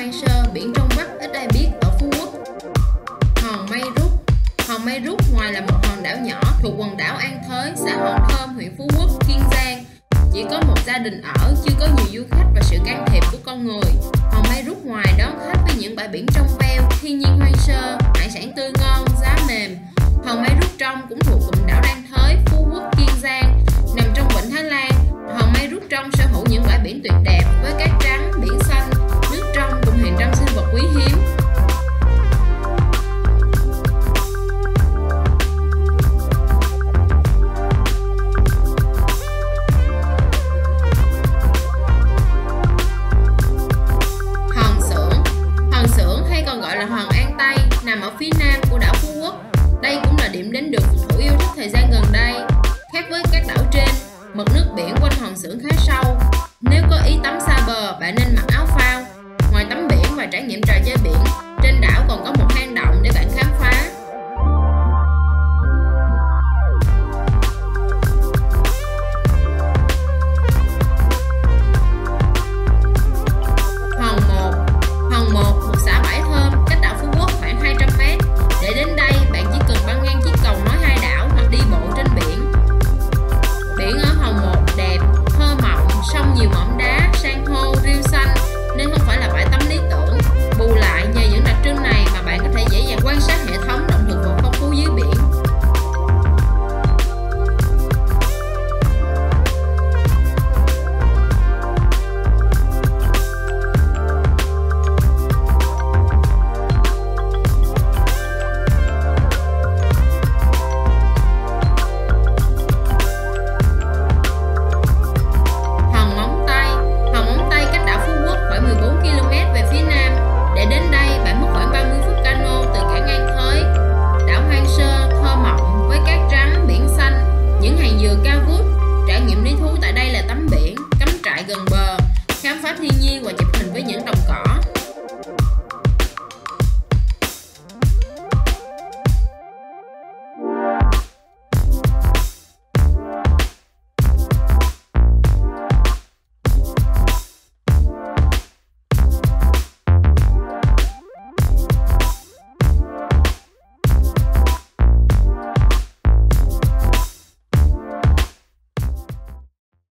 hoang sơ, biển trong vắt ít ai biết ở Phú Quốc. Hòn Mây Rút. Hòn Mây Rút ngoài là một hòn đảo nhỏ thuộc quần đảo An Thới, xã Hòn Thơm, huyện Phú Quốc, Kiên Giang. Chỉ có một gia đình ở, chưa có nhiều du khách và sự can thiệp của con người. Hòn Mây Rút ngoài đón khách với những bãi biển trong veo, thiên nhiên hoang sơ, hải sản tươi ngon, giá mềm. Hòn Mây Rút trong cũng thuộc quần đảo An Thới, Phú Quốc, Kiên Giang, nằm trong vịnh Thái Lan. Hòn Mây Rút trong sở hữu những bãi biển tuyệt đẹp với cát trắng, biển xanh, nước trong cùng hàng trăm sinh vật quý hiếm. Hòn Xưởng hay còn gọi là hòn An Tây nằm ở phía nam của đảo Phú Quốc. Đây cũng là điểm đến được phù thổ yêu thích thời gian gần đây. Khác với các đảo trên, mực nước biển quanh hòn Xưởng khá sâu. Nếu có ý tắm xa bờ, bạn nên mặc áo phao. Ngoài tắm biển và trải nghiệm trò chơi biển, trên đảo còn có một hang động để bạn khám phá. Hòn Một, một xã bãi thơm cách đảo Phú Quốc khoảng 200 m. Để đến đây, bạn chỉ cần băng ngang chiếc cầu nối hai đảo hoặc đi bộ trên biển. Biển ở Hòn Một đẹp, thơ mộng, sông nhiều mỏm đá, san hô, rêu xanh nên không phải là bãi tắm lý tưởng. Bù lại, nhờ những đặc trưng này mà bạn có thể dễ dàng quan sát hệ thống động thực vật phong phú dưới biển. Trải nghiệm lý thú tại đây là tắm biển, cắm trại gần bờ, khám phá thiên nhiên và chụp hình với những đồng cỏ.